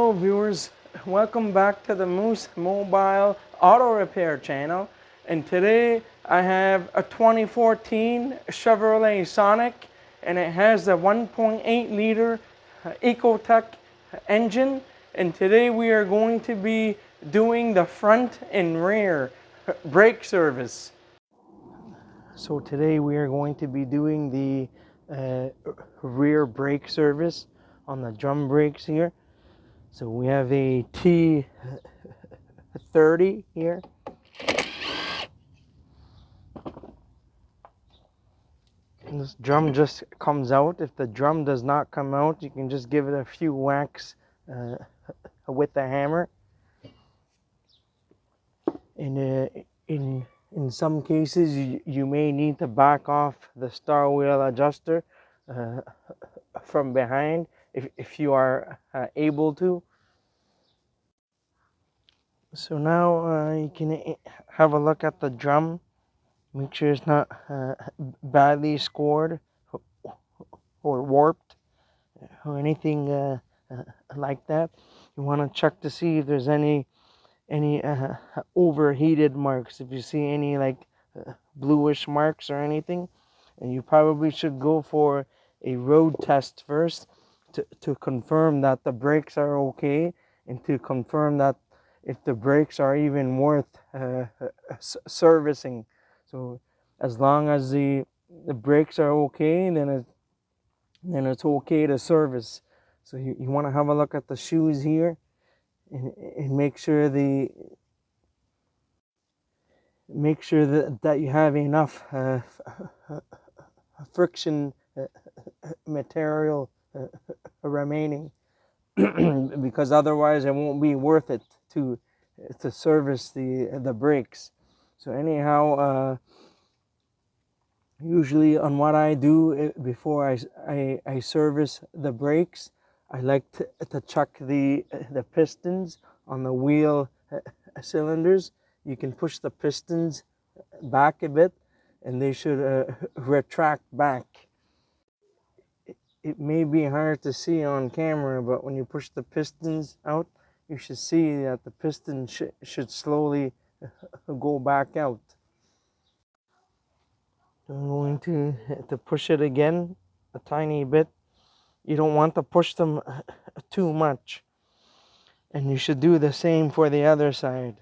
Hello viewers, welcome back to the Moose Mobile Auto Repair channel. And today I have a 2014 Chevrolet Sonic, and it has the 1.8 liter Ecotec engine. And today we are going to be doing the front and rear brake service. So today we are going to be doing the rear brake service on the drum brakes here. So we have a T30 here. And this drum just comes out. If the drum does not come out, you can just give it a few whacks with the hammer. And in some cases, you may need to back off the star wheel adjuster from behind if you are able to. So now you can have a look at the drum. Make sure it's not badly scored or warped or anything like that. You want to check to see if there's any overheated marks. If you see any like bluish marks or anything, and you probably should go for a road test first to confirm that the brakes are okay, and to confirm that if the brakes are even worth servicing. So as long as the brakes are okay, then it's okay to service. So you want to have a look at the shoes here and make sure that you have enough friction material remaining, because otherwise it won't be worth it to service the brakes. So anyhow, usually on what I do before I service the brakes, I like to check the pistons on the wheel cylinders. You can push the pistons back a bit and they should retract back. It may be hard to see on camera, but when you push the pistons out, you should see that the piston should slowly go back out. I'm going to push it again a tiny bit. You don't want to push them too much. And you should do the same for the other side.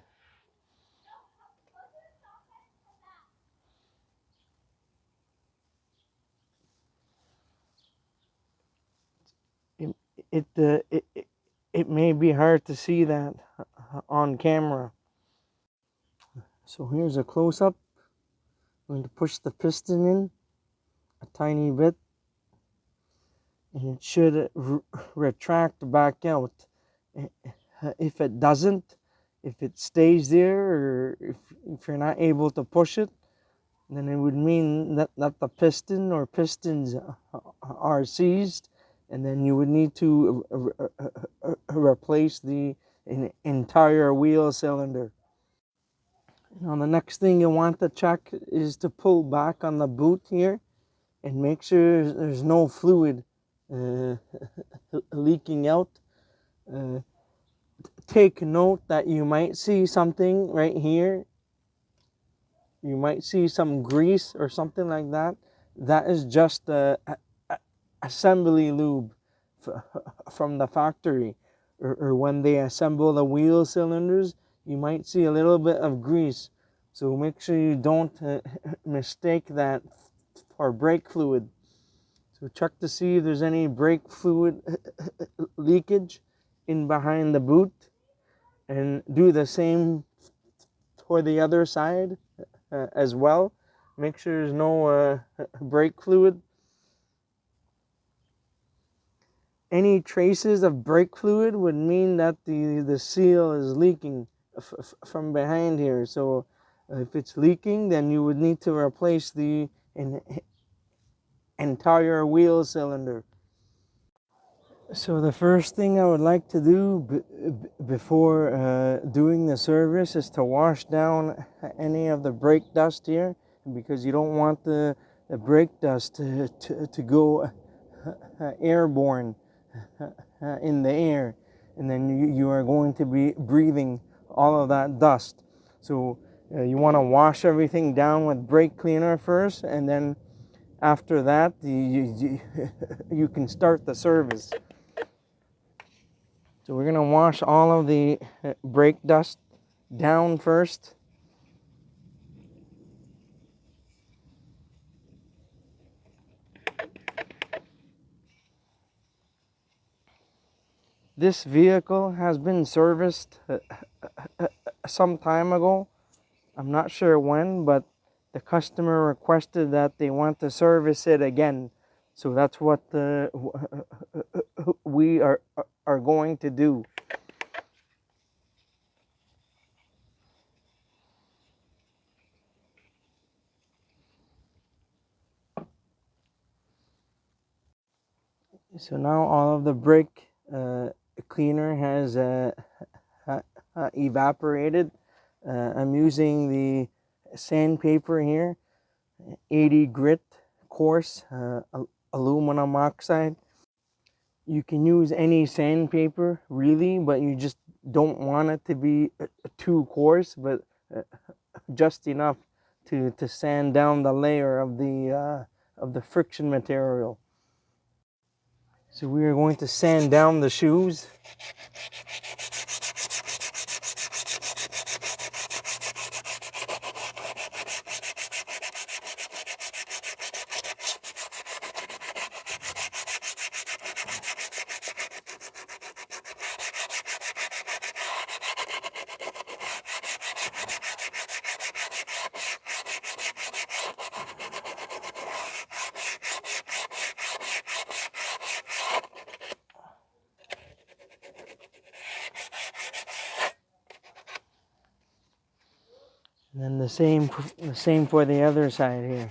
It may be hard to see that on camera. So here's a close-up. I'm going to push the piston in a tiny bit, and it should retract back out. If it doesn't, if it stays there, or if you're not able to push it, then it would mean that the piston or pistons are seized, and then you would need to replace the entire wheel cylinder. Now the next thing you want to check is to pull back on the boot here and make sure there's no fluid leaking out. Take note that you might see something right here. You might see some grease or something like that. That is just assembly lube from the factory, or when they assemble the wheel cylinders, you might see a little bit of grease. So make sure you don't mistake that for brake fluid. So check to see if there's any brake fluid leakage in behind the boot, and do the same for the other side as well. Make sure there's no brake fluid. Any traces of brake fluid would mean that the seal is leaking from behind here. So if it's leaking, then you would need to replace the entire wheel cylinder. So the first thing I would like to do before doing the service is to wash down any of the brake dust here, because you don't want the brake dust to go airborne in the air. and then you are going to be breathing all of that dust. So you want to wash everything down with brake cleaner first, and then after that you can start the service. So we're going to wash all of the brake dust down first. This vehicle has been serviced some time ago. I'm not sure when, but the customer requested that they want to service it again. So that's what we are going to do. So now all of the brake cleaner has evaporated. I'm using the sandpaper here, 80 grit coarse aluminum oxide. You can use any sandpaper really, but you just don't want it to be too coarse, but just enough to sand down the layer of the friction material. So we are going to sand down the shoes. And then the same for the other side here.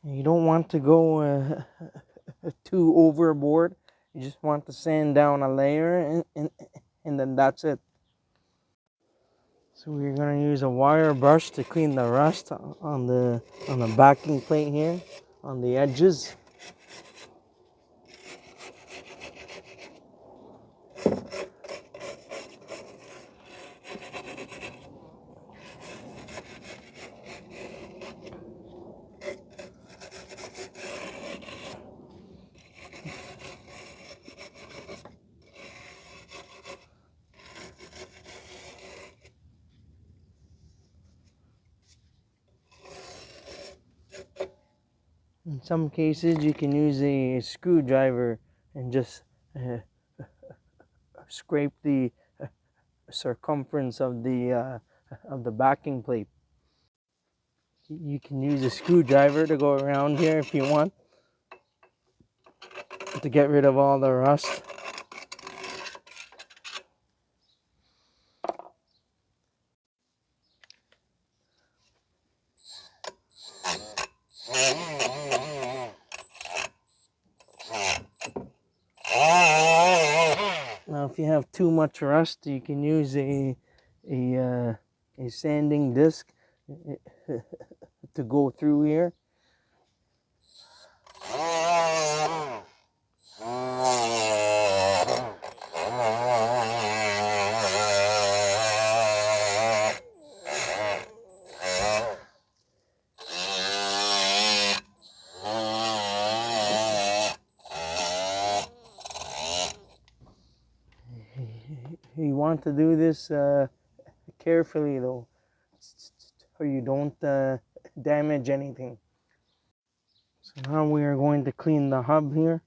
You don't want to go too overboard. You just want to sand down a layer, and then that's it. So we're going to use a wire brush to clean the rust on the backing plate here, on the edges. In some cases, you can use a screwdriver and just scrape the circumference of the backing plate. You can use a screwdriver to go around here if you want, to get rid of all the rust. Now, if you have too much rust, you can use a sanding disc to go through here. You want to do this carefully though, so you don't damage anything. So now we are going to clean the hub here.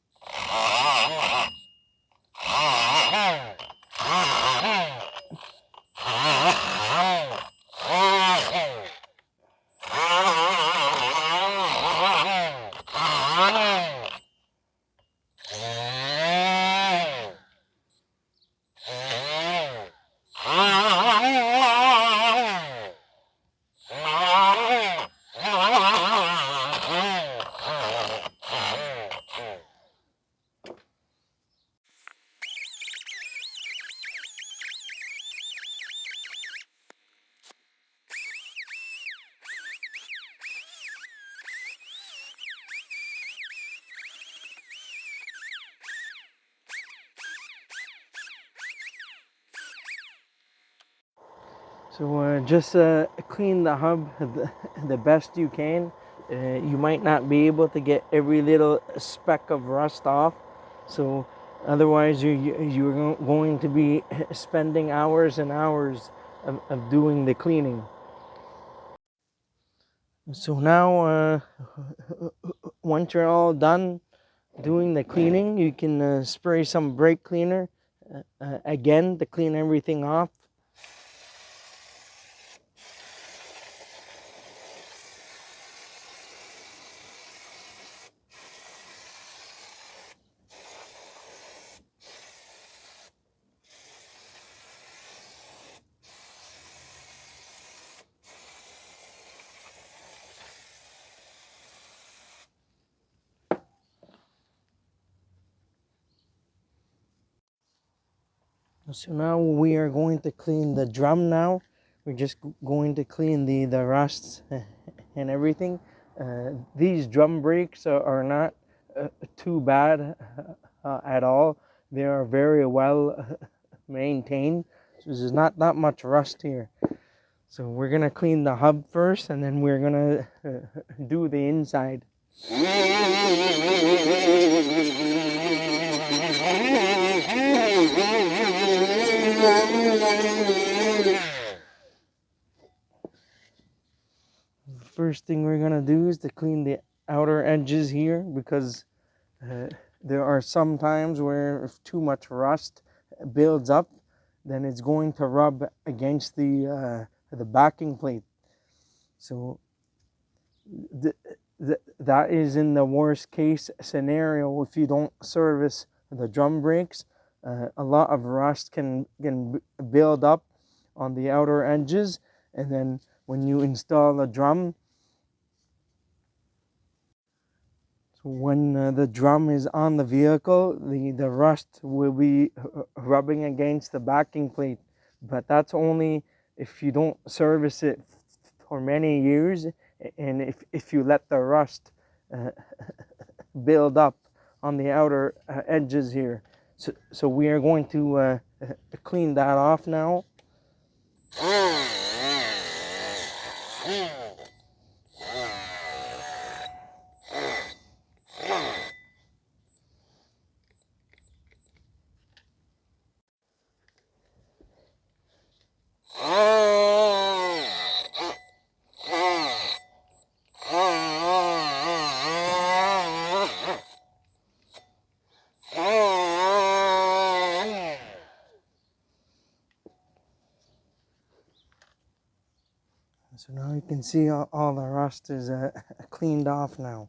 So just clean the hub the best you can. You might not be able to get every little speck of rust off, so otherwise you're going to be spending hours and hours of doing the cleaning. So now once you're all done doing the cleaning, you can spray some brake cleaner again to clean everything off. So now we are going to clean the drum now. We're just going to clean the rusts and everything. These drum brakes are not too bad at all. They are very well maintained. So there's not that much rust here. So we're going to clean the hub first, and then we're going to do the inside. First thing we're gonna do is to clean the outer edges here, because there are some times where if too much rust builds up, then it's going to rub against the backing plate. So that is in the worst case scenario. If you don't service the drum brakes, a lot of rust can build up on the outer edges, and then when you install the drum, when the drum is on the vehicle, the rust will be rubbing against the backing plate. But that's only if you don't service it for many years, and if you let the rust build up on the outer edges here. So we are going to clean that off now. So now you can see all the rust is cleaned off now.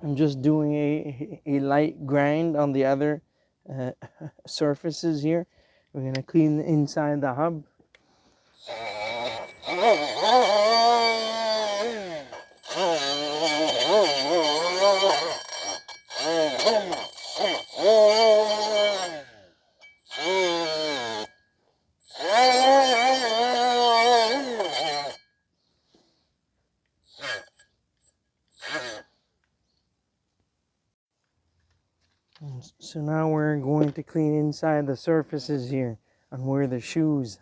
I'm just doing a light grind on the other surfaces here. We're going to clean inside the hub. So now we're going to clean inside the surfaces here, and where the shoes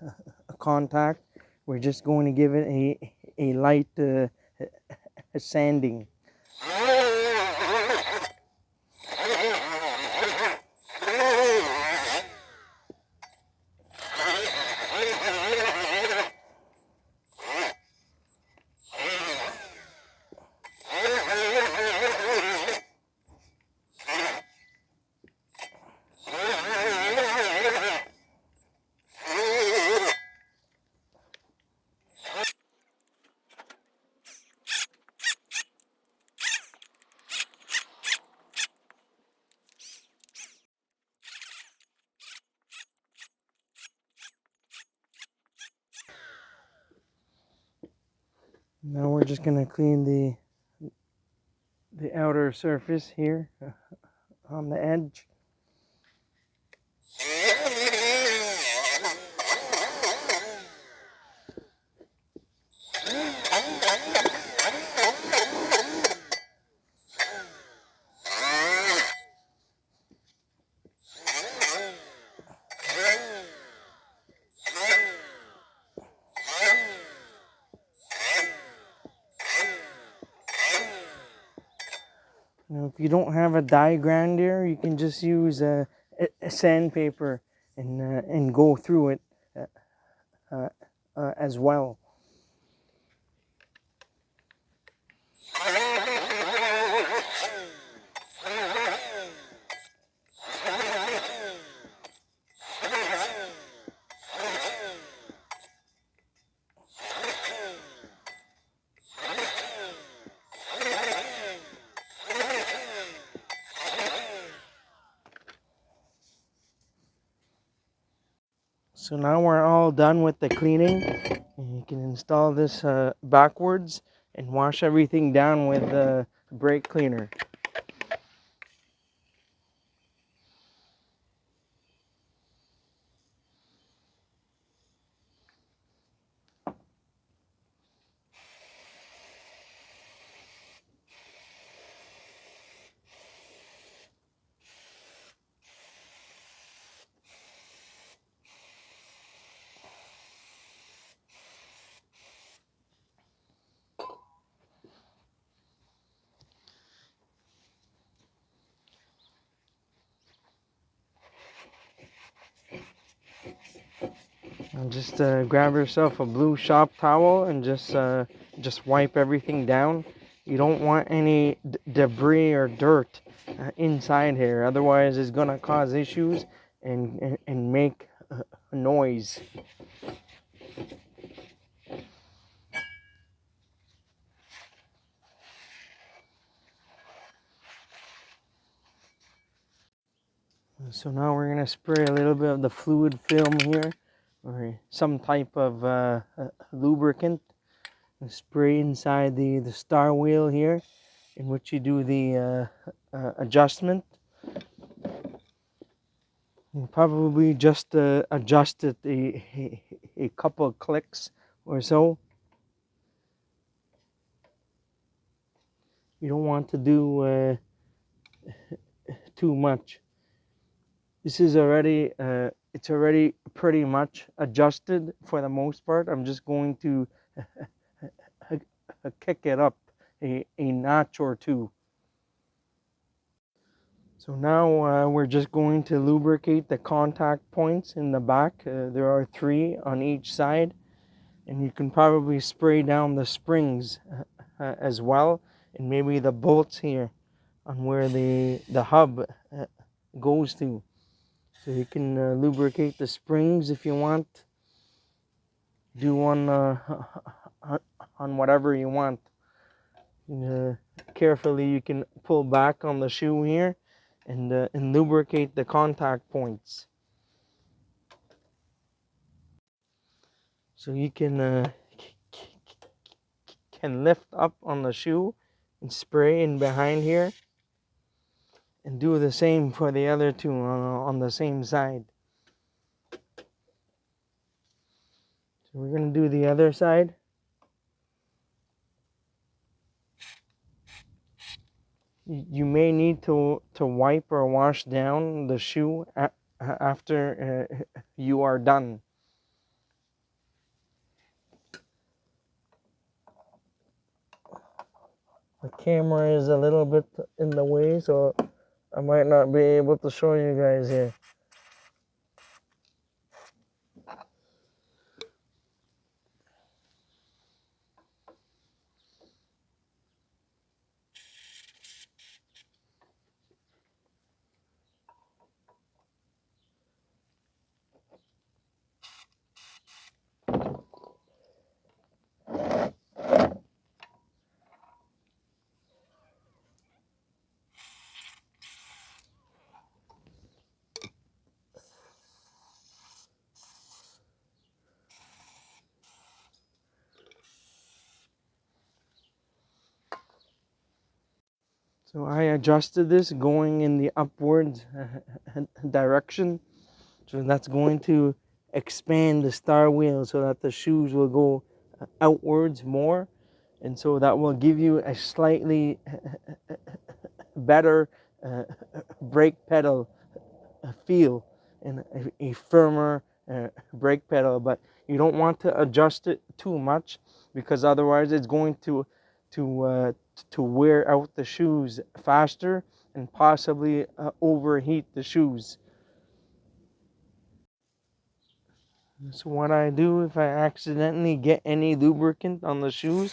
contact. We're just going to give it a light sanding. Now we're just going to clean the outer surface here on the edge. If you don't have a die grinder, you can just use a sandpaper and go through it uh, as well. So now we're all done with the cleaning, and you can install this backwards and wash everything down with the brake cleaner. And just grab yourself a blue shop towel and just wipe everything down. You don't want any debris or dirt inside here, otherwise it's gonna cause issues and make noise. So now we're gonna spray a little bit of the fluid film here, or some type of lubricant, and spray inside the star wheel here, in which you do the adjustment. You probably just adjust it a couple of clicks or so. You don't want to do too much. This is already it's already pretty much adjusted for the most part. I'm just going to kick it up a notch or two. So now we're just going to lubricate the contact points in the back. There are 3 on each side, and you can probably spray down the springs as well, and maybe the bolts here on where the hub goes to. So you can lubricate the springs if you want. Do one on whatever you want. Carefully, you can pull back on the shoe here and lubricate the contact points. So you can lift up on the shoe and spray in behind here, and do the same for the other 2 on the same side. So we're going to do the other side. You may need to wipe or wash down the shoe after you are done. The camera is a little bit in the way, so I might not be able to show you guys here. So I adjusted this going in the upward direction. So that's going to expand the star wheel so that the shoes will go outwards more. And so that will give you a slightly better brake pedal feel, and a firmer brake pedal. But you don't want to adjust it too much, because otherwise it's going to to wear out the shoes faster and possibly overheat the shoes. So what I do, if I accidentally get any lubricant on the shoes,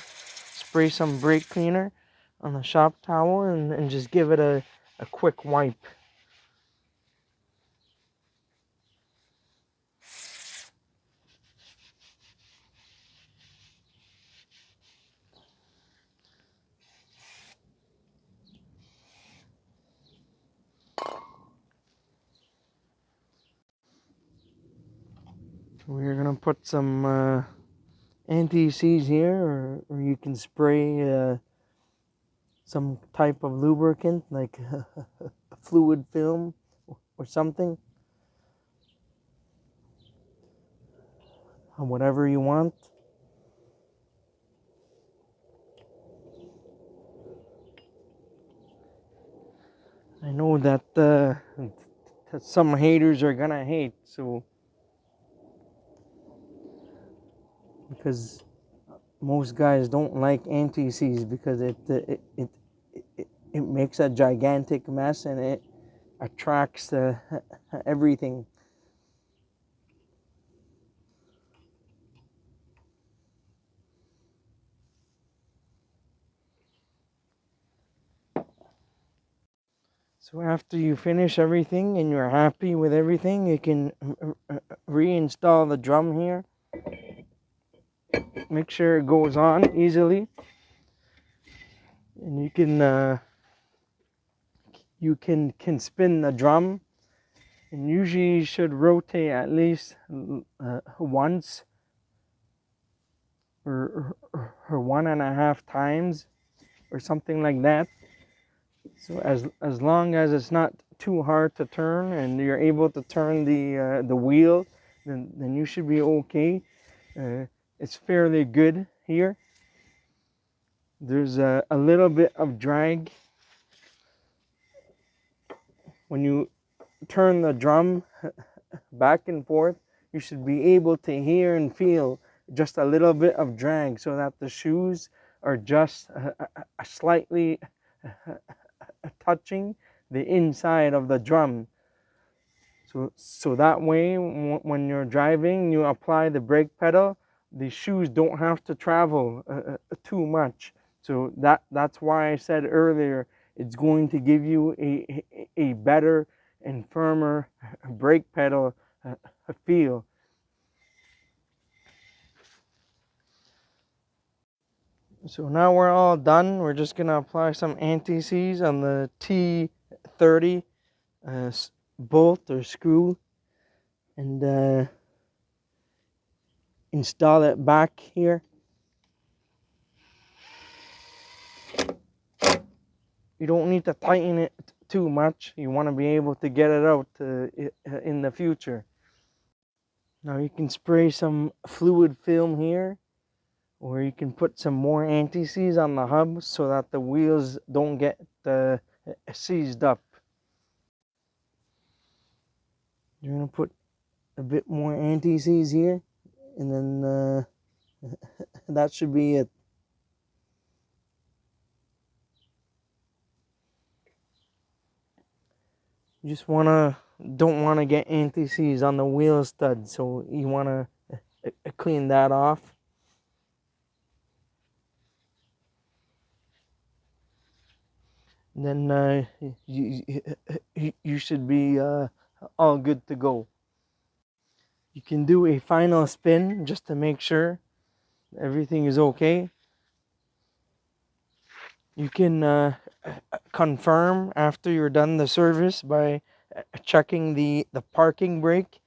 spray some brake cleaner on the shop towel and just give it a quick wipe. We're gonna put some anti-seize here, or you can spray some type of lubricant like a fluid film or something, or whatever you want. I know that some haters are gonna hate, so because most guys don't like anti-seize because it makes a gigantic mess and it attracts everything. So after you finish everything and you're happy with everything, you can reinstall the drum here. Make sure it goes on easily, and you can spin the drum, and usually you should rotate at least once or 1.5 times or something like that. So as long as it's not too hard to turn and you're able to turn the wheel, then you should be okay. It's fairly good here. There's a little bit of drag when you turn the drum back and forth. You should be able to hear and feel just a little bit of drag so that the shoes are just slightly touching the inside of the drum. So that way, when you're driving, you apply the brake pedal, the shoes don't have to travel too much. So that's why I said earlier, it's going to give you a better and firmer brake pedal feel. So now we're all done. We're just gonna apply some anti-seize on the T30 bolt or screw and install it back here. You don't need to tighten it too much. You want to be able to get it out in the future. Now you can spray some fluid film here, or you can put some more anti-seize on the hub so that the wheels don't get seized up. You're going to put a bit more anti-seize here, and then that should be it. You just don't want to get anti-seize on the wheel stud, so you want to clean that off. Then you should be all good to go. You can do a final spin just to make sure everything is okay. You can confirm after you're done the service by checking the parking brake.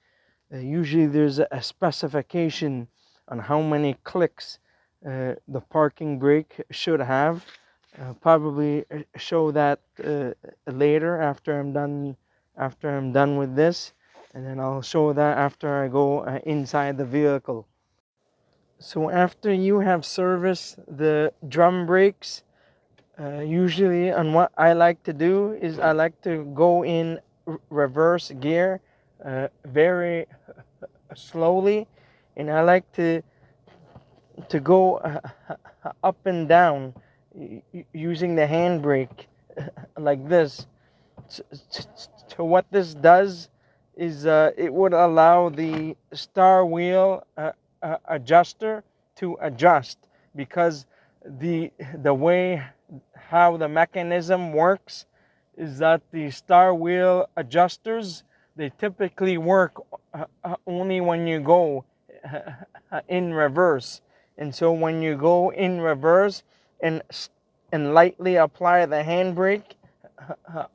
Usually there's a specification on how many clicks the parking brake should have. Probably show that later after I'm done with this, and then I'll show that after I go inside the vehicle. So after you have serviced the drum brakes, usually, and what I like to do is I like to go in reverse gear very slowly, and I like to go up and down using the handbrake like this. So what this does is it would allow the star wheel adjuster to adjust, because the way how the mechanism works is that the star wheel adjusters, they typically work only when you go in reverse. And so when you go in reverse and lightly apply the handbrake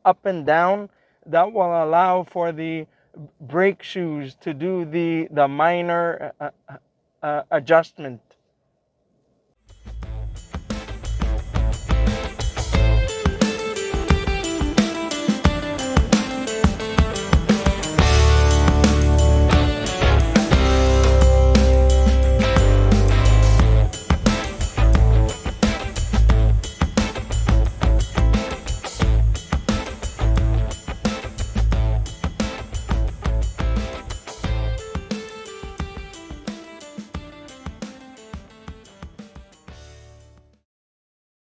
up and down, that will allow for the brake shoes to do the minor adjustment.